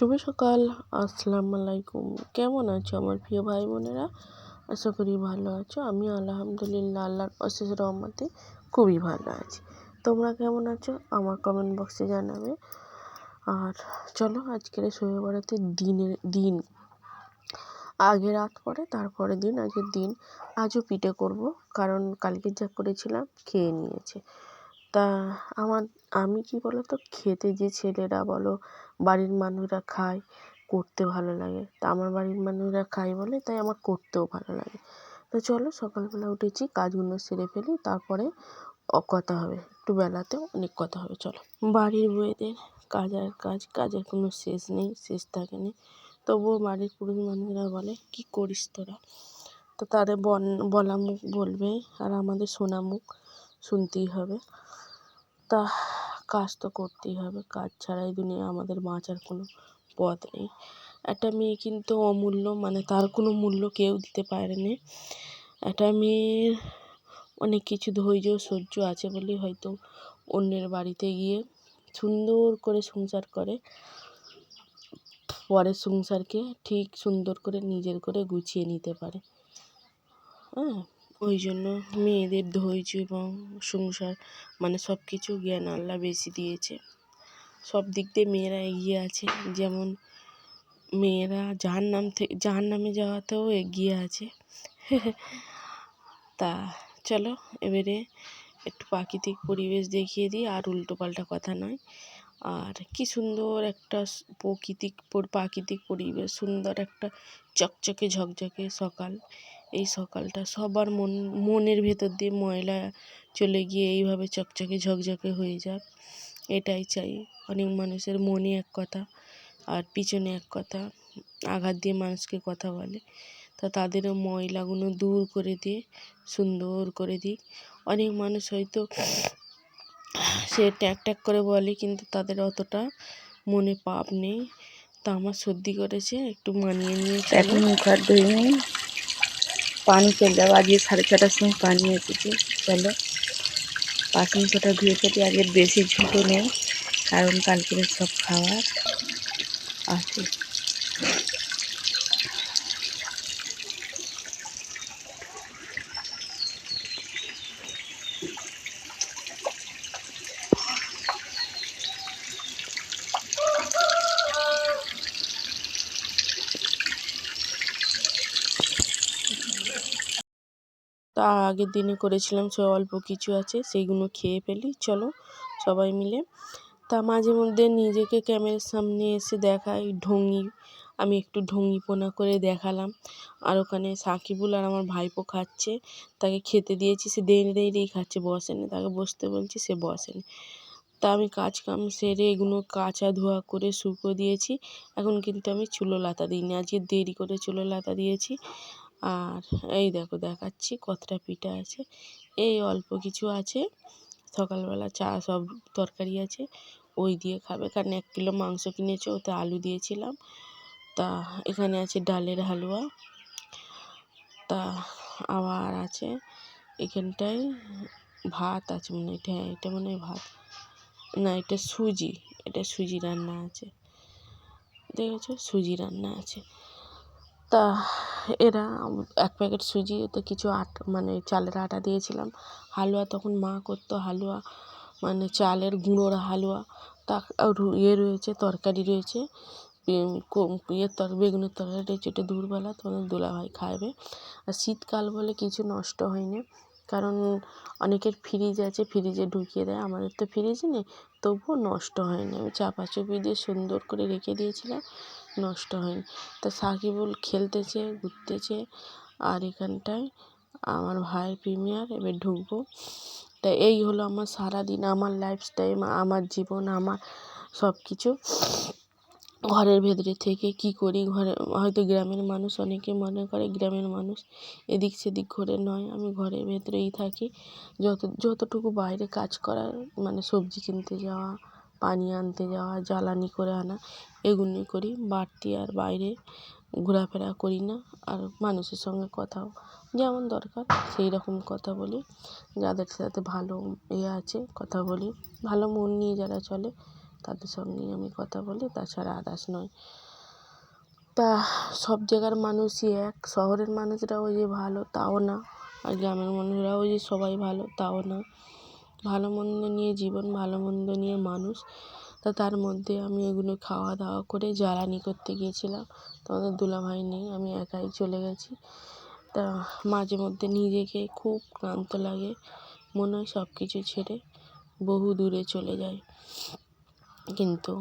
শুভ সকাল। আসসালামু আলাইকুম। কেমন আছো আমার প্রিয় ভাই বোনেরা? আশা করি ভালো আছো। আমি আলহামদুলিল্লাহ আল্লাহর অশেষ রহমতে খুবই ভালো আছি। তোমরা কেমন আছো আমার কমেন্ট বক্সে জানাবে। আর চলো আজকের শবে বরাতের দিন আগে রাত পরে তারপরে দিন আজকের দিন আজও পিঠে করব, কারণ কালকে যা করেছিলাম খেয়ে নিয়েছে। তা আমি কি বলো তো, খেতে যে ছেলেরা বলো বাড়ির মানুষরা খায়, করতে ভালো লাগে। তা আমার বাড়ির মানুষরা খায় বলে তাই আমার করতেও ভালো লাগে। তো চলো সকালবেলা উঠেছি, কাজগুলো সেরে ফেলি, তারপরে কথা হবে। একটু বেলাতে অনেক কথা হবে। চলো, বাড়ির বউয়েদের কাজের কোনো শেষ নেই, শেষ থাকে নি। তবুও বাড়ির পুরুষ মানুষরা বলে কি করিস তোরা, তো তাদের বলা মুখ বলবে আর আমাদের শোনা মুখ শুনতেই হবে। তা কাজ তো করতেই হবে, কাজ ছাড়াই দুনিয়া আমাদের বাঁচার কোনো পথ নেই। একটা মেয়ে কিন্তু অমূল্য, মানে তার কোনো মূল্য কেউ দিতে পারে না। একটা মেয়ের অনেক কিছু ধৈর্য সহ্য আছে বলেই হয়তো অন্যের বাড়িতে গিয়ে সুন্দর করে সংসার করে, পরের সংসারকে ঠিক সুন্দর করে নিজের করে গুছিয়ে নিতে পারে। ওই জন্য মেয়েদের ধৈর্য এবং সংসার মানে সব কিছু জ্ঞান আল্লাহ বেশি দিয়েছে। সব দিক দিয়ে মেয়েরা এগিয়ে আছে। যেমন মেয়েরা জাহান্নামে যাওয়াতেও এগিয়ে আছে। তা চলো এবারে একটু প্রাকৃতিক পরিবেশ দেখিয়ে দিই, আর উল্টো পাল্টা কথা নয়। আর কি সুন্দর একটা প্রাকৃতিক পরিবেশ, সুন্দর একটা চকচকে ঝকঝকে সকাল। এই সকালটা সবার মনের ভেতর দিয়ে ময়লা চলে গিয়ে এইভাবে চকচকে ঝকঝকে হয়ে যাক, এটাই চাই। অনেক মানুষের মনে এক কথা আর পিছনে এক কথা, আঘাত দিয়ে মানুষকে কথা বলে। তা তাদেরও ময়লাগুলো দূর করে দিয়ে সুন্দর করে দিক। অনেক মানুষ হয়তো সে ট্যাক করে বলে, কিন্তু তাদের অতটা মনে পাপ নেই। তা আমার সর্দি করেছে, একটু মানিয়ে নিয়েছে। এখন মুখ হাত ধুয়ে নিই, পানি চলে যাবো। আজকে 6:30টার সময় পানি এসেছে। চলো বাসন কটা ধুয়ে ফেলি। আগে বেশি ঝুঁটো নেই, কারণ কালকের সব খাবার আছে। তা আগের দিনে করেছিলাম, সে অল্প কিছু আছে, সেইগুলো খেয়ে ফেলি চলো সবাই মিলে। তা মাঝে মধ্যে নিজেকে ক্যামেরার সামনে এসে দেখাই ঢঙ্গি, আমি একটু ঢঙ্গিপনা করে দেখালাম। আর ওখানে সাকিবুল আর আমার ভাইপো খাচ্ছে, তাকে খেতে দিয়েছি, সে দেরিয়েই খাচ্ছে, বসেনি। তাকে বসতে বলছি, সে বসেনি। তা আমি কাজ কাম সেরে এগুলো কাচা ধোয়া করে শুকো দিয়েছি। এখন কিন্তু আমি চুলো লাতা দিইনি, আজকে দেরি করে চুলো লাতা দিয়েছি। আর এই দেখো দেখাচ্ছি কতটা পিঠা আছে, এই অল্প কিছু আছে। সকালবেলা চা সব তরকারি আছে, ওই দিয়ে খাবে, কারণ 1 কিলো মাংস কিনেছে, ওতে আলু দিয়েছিলাম। তা এখানে আছে ডালের হালুয়া। তা আবার আছে এখানটায় ভাত আছে মনে হয়, হ্যাঁ এটা মনে হয় ভাত না, এটা সুজি রান্না আছে, দেখেছো সুজি রান্না আছে। তা এরা 1 প্যাকেট সুজি, ওতে কিছু মানে চালের আটা দিয়েছিলাম। হালুয়া তখন মা করতো, হালুয়া মানে চালের গুঁড়োর হালুয়া। তা রয়েছে, তরকারি রয়েছে, বেগুনের তরকারি রয়েছে, এটা দুপুরবেলা তোমাদের দুলাভাই খাবে। আর শীতকাল বলে কিছু নষ্ট হয়নি, কারণ অনেকের ফ্রিজ আছে, ফ্রিজে ঢুকিয়ে দেয়, আমাদের তো ফ্রিজ নেই, তবুও নষ্ট হয়নি। আমি চাপাচুপি দিয়ে সুন্দর করে রেখে দিয়েছিলাম, নষ্ট হয়নি। তা সাকিবুল খেলতেছে, ঘুরতেছে, আর এখানটায় আমার ভাইয়ের প্রিমিয়ার, এবার ঢুকবো। তা এই হলো আমার সারাদিন, আমার লাইফস্টাইল, আমার জীবন, আমার সব কিছু। ঘরের ভেতরে থেকে কি করি, ঘরে হয়তো গ্রামের মানুষ অনেকে মনে করে গ্রামের মানুষ এদিক সেদিক ঘোরে, নয়, আমি ঘরের ভেতরেই থাকি। যতটুকু বাইরে কাজ করার, মানে সবজি কিনতে যাওয়া, পানি আনতে যাওয়া, জ্বালানি করে আনা, এগুলোই করি, বাড়তি আর বাইরে ঘোরাফেরা করি না। আর মানুষের সঙ্গে কথাও যেমন দরকার সেই রকম কথা বলি, যাদের সাথে ভালো আছে কথা বলি, ভালো মন নিয়ে যারা চলে তাদের সঙ্গেই আমি কথা বলি, তাছাড়া আদার্স নয়। তা সব জায়গার মানুষই এক, শহরের মানুষরাও যে ভালো তাও না, আর গ্রামের মানুষরাও যে সবাই ভালো তাও না। ভালো মন্দ নিয়ে জীবন, ভালো মন্দ নিয়ে মানুষ। তা তার মধ্যে আমি এগুলো খাওয়া দাওয়া করে জ্বালানি করতে গিয়েছিলাম। তোমাদের দুলাভাই নেই, আমি একাই চলে গেছি। তা মাঝে মধ্যে নিজেকে খুব ক্লান্ত লাগে, মনে হয় সব কিছু ছেড়ে বহু দূরে চলে যায়। কিন্তু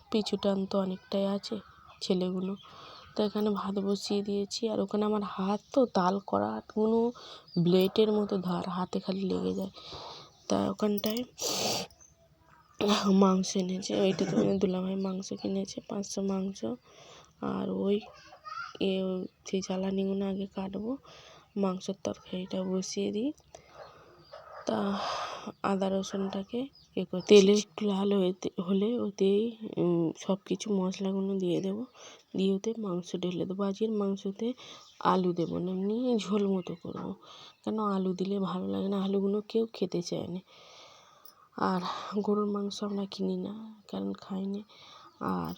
পিছু টান তো অনেকটাই আছে ছেলেগুলো। তো এখানে ভাত বসিয়ে দিয়েছি, আর ওখানে আমার হাত তো তাল করা কোনো ব্লেডের মতো ধার, হাতে খালি লেগে যায়। তা ওখানটায় মাংস এনেছে, ওইটা তো দুলাভাই মাংস কিনেছে 500 মাংস। আর ওই সেই জ্বালানিগুলো আগে কাটবো, মাংসের তরকারিটা বসিয়ে দিই। তা আদা রসুনটাকে তেলে একটু লাল হলে ওতেই সব কিছু মশলাগুলো দিয়ে দেবো, দিয়ে ওতে মাংস ঢেলে দেবো। আজকের মাংসতে আলু দেবো না, এমনি ঝোল মতো করবো, কেন আলু দিলে ভালো লাগে না, আলুগুলো কেউ খেতে চায় না। আর গরুর মাংস আমরা কিনি না, কারণ খাই না। আর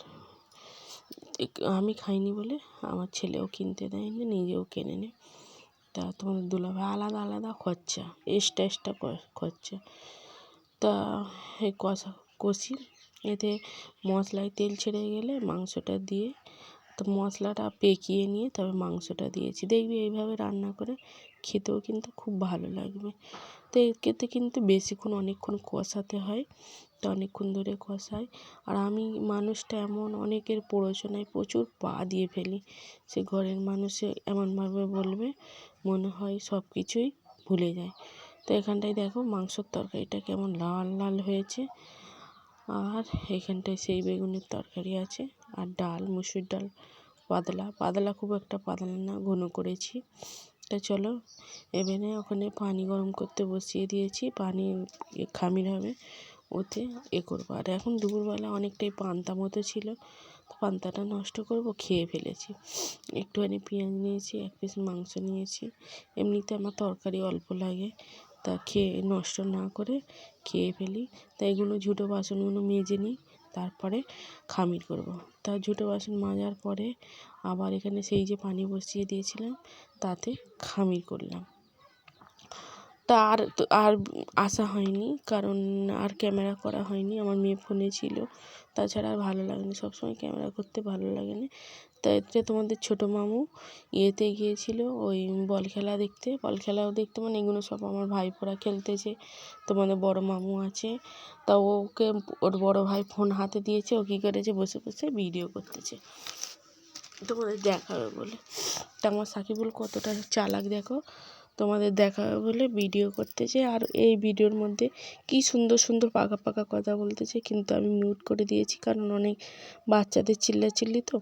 আমি খাইনি বলে আমার ছেলেও কিনতে দেয় না, নিজেও কেনে নে। তা তোমাদের দুলাভাই আলাদা আলাদা খরচা, এক্সট্রা খরচা। তা এই কষি, এতে মশলায় তেল ছেড়ে গেলে মাংসটা দিয়ে, তো মশলাটা পেকিয়ে নিয়ে তবে মাংসটা দিয়েছি। দেখবি এইভাবে রান্না করে খেতেও কিন্তু খুব ভালো লাগবে। তো এতে কিন্তু বেশিক্ষণ অনেকক্ষণ কষাতে হয়, তো অনেকক্ষণ ধরে কষাই। আর আমি মানুষটা এমন, অনেকের প্ররোচনায় প্রচুর পা দিয়ে ফেলি, সে ঘরের মানুষে এমনভাবে বলবে মনে হয় সব কিছুই ভুলে যায়। তো এখানটায় দেখো মাংসর তরকারিটা কেমন লাল লাল হয়েছে। আর এখানটায় সেই বেগুনের তরকারি আছে, আর ডাল, মুসুর ডাল পাতলা, খুব একটা পাতলা না, ঘন করেছি। তা চলো এবারে ওখানে পানি গরম করতে বসিয়ে দিয়েছি, পানি খামির হবে, ওতে করবো। আর এখন দুপুরবেলা অনেকটাই পান্তা মতো ছিল, তো পান্তাটা নষ্ট করবো, খেয়ে ফেলেছি। একটুখানি পেঁয়াজ নিয়েছি, 1 পিস মাংস নিয়েছি। এমনিতে আমার তরকারি অল্প লাগে, তা খেয়ে নষ্ট না করে খেয়ে ফেলি। তাই এগুলো ঝুটো বাসনগুলো মেজে নিই, তারপরে খামির করব। তা ঝুটো বাসন মাজার পরে আবার এখানে সেই যে পানি বসিয়ে দিয়েছিলাম তাতে খামির করলাম। তা আর আসা হয়নি, কারণ আর ক্যামেরা করা হয়নি, আমার মেয়ে ফোনে ছিল। তাছাড়া আর ভালো লাগেনি, সবসময় ক্যামেরা করতে ভালো লাগে না। তা এতে তোমাদের ছোটো মামু ইয়েতে গিয়েছিল ওই বল খেলাও দেখতে, মানে এগুলো সব আমার ভাইপোরা খেলতেছে। তোমাদের বড় মামু আছে, তা ওকে ওর বড় ভাই ফোন হাতে দিয়েছে, ও কী করেছে বসে বসে ভিডিও করতেছে তোমাদের দেখাবে বলে। তা আমার সাকিবুল কতটা চালাক দেখো, তোমাদের দেখাবে বলে ভিডিও করতেছে। আর এই ভিডিওর মধ্যে কি সুন্দর সুন্দর পাকা কথা বলতেছে, কিন্তু আমি মিউট করে দিয়েছি, কারণ অনেক বাচ্চাদের চিল্লাচিল্লি তো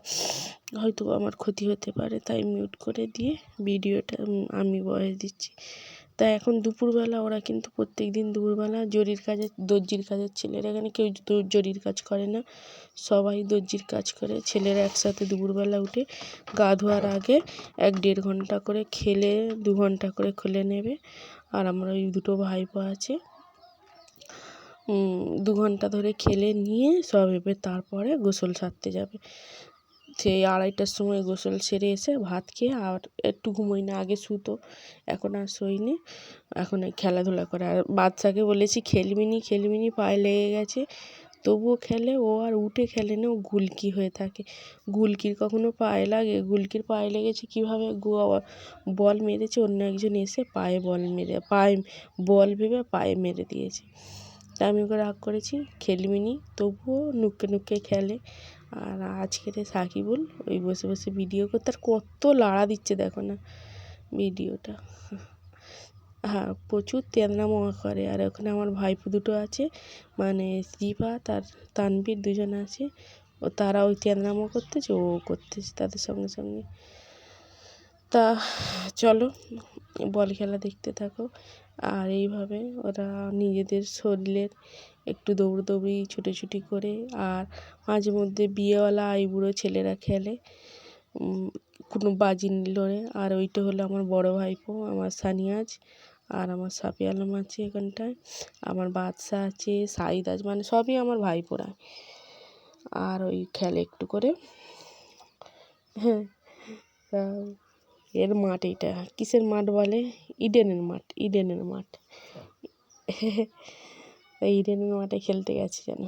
হয়তো আমার ক্ষতি হতে পারে, তাই মিউট করে দিয়ে ভিডিওটা আমি ভয়েস দিচ্ছি। তা এখন দুপুরবেলা ওরা কিন্তু প্রত্যেক দিন দুপুরবেলা দর্জির কাজের ছেলেরা, এখানে কেউ জরির কাজ করে না, সবাই দর্জির কাজ করে। ছেলেরা একসাথে দুপুরবেলা উঠে গা ধোয়ার আগে 1-1.5 ঘন্টা করে খেলে, 2 ঘন্টা করে খেলে নেবে। আর আমরা ওই দুটো ভাইপো আছে, 2 ঘন্টা ধরে খেলে নিয়ে সব এবার তারপরে গোসল সারতে যাবে। সেই 2:30টার সময় গোসল সেরে এসে ভাত খেয়ে আর একটু ঘুমোই না, আগে শুতো, এখন আর শোইনি, এখন খেলাধুলা করে। আর বাচ্চাকে বলেছি খেলবি নি, পায়ে লেগে গেছে, তবুও খেলে, ও আর উঠে খেলে না, ও গুলকি হয়ে থাকে। গুলকির কখনো পায়ে লাগে, গুলকির পায়ে লেগেছে কীভাবে, বল মেরেছে, অন্য একজন এসে পায়ে বল ভেবে পায়ে মেরে দিয়েছে। তা আমি ওকে রাগ করেছি, খেলবি নি, তবুও নুক্কে খেলে। আর আজকের সাকিবুল ওই বসে বসে ভিডিও করতে, আর কত লাড়া দিচ্ছে দেখো না ভিডিওটা। হ্যাঁ, প্রচুর তেঁদনামো করে। আর ওখানে আমার ভাইপো দুটো আছে, মানে রিফাত আর তানভীর, 2জন আছে, ও তারা ওই তেঁদনামো করতেছে, ও করতেছে তাদের সঙ্গে সঙ্গে। তা চলো বল খেলা দেখতে থাকো। আর এইভাবে ওরা নিজেদের শরীরের একটু দৌড়দৌড়ি ছুটোছুটি করে। আর মাঝে মধ্যে বিয়েওয়ালা আইবুড়ো ছেলেরা খেলে, কোনো বাজি নিল রে। আর ওইটা হলো আমার বড় ভাইপো, আমার সানিয়াজ, আর আমার সাফি আলম আছে এখানটায়, আমার বাদশা আছে, সাইদ আছে, মানে সবই আমার ভাইপোরা। আর ওই খেলে একটু করে। হ্যাঁ, তা এর মাঠ এইটা কিসের মাঠ বলে? ইডেনের মাঠ, ইডেনের মাঠ। এই ইডেনের মাঠে খেলতে গেছে যেন।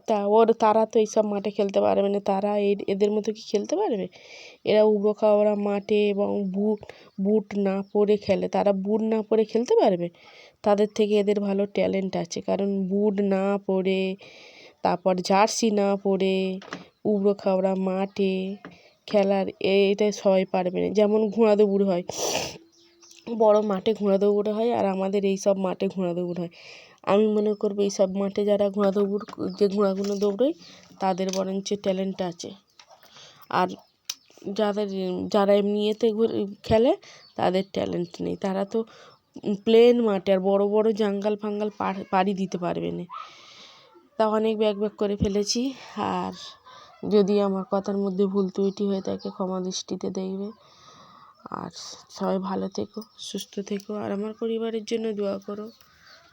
তা তারা তো এইসব মাঠে খেলতে পারবে না, তারা এদের মতো কি খেলতে পারবে? এরা উবড়ো খাবড়া মাঠে এবং বুট না পরে খেলে, তারা বুট না পরে খেলতে পারবে? তাদের থেকে এদের ভালো ট্যালেন্ট আছে, কারণ বুট না পরে, তারপর জার্সি না পরে উবড়ো খাবড়া মাঠে খেলার এটা সবাই পারবে না। যেমন ঘোড়া দৌড় হয়, বড় মাঠে ঘোড়া দৌড় হয়, আর আমাদের এই সব মাঠে ঘোড়া দৌড় হয়। আমি মনে করবো এই সব মাঠে যারা ঘোড়া দৌড়, যে ঘোড়াগুলো দৌড়োয়, তাদের বরঞ্চ ট্যালেন্ট আছে। আর যারা এমনি এতে খেলে, তাদের ট্যালেন্ট নেই। তারা তো প্লেন মাঠে আর বড় বড় জঙ্গল ফাঙ্গাল পাড়ি দিতে পারবে না। তা অনেক ব্যাক করে ফেলেছি, আর যদি আমার কথার মধ্যে ভুল ত্রুটি হয়ে থাকে ক্ষমা দৃষ্টিতে দেখবে। আর সবাই ভালো থেকো, সুস্থ থেকো, আর আমার পরিবারের জন্য দোয়া করো।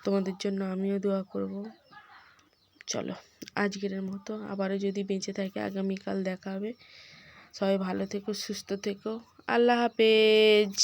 তোমাদের জন্য আমিও দোয়া করব। চলো, আজকের মতো আবারও যদি বেঁচে থাকে আগামীকাল দেখা হবে। সবাই ভালো থেকো, সুস্থ থেকো। আল্লাহ হাফেজ।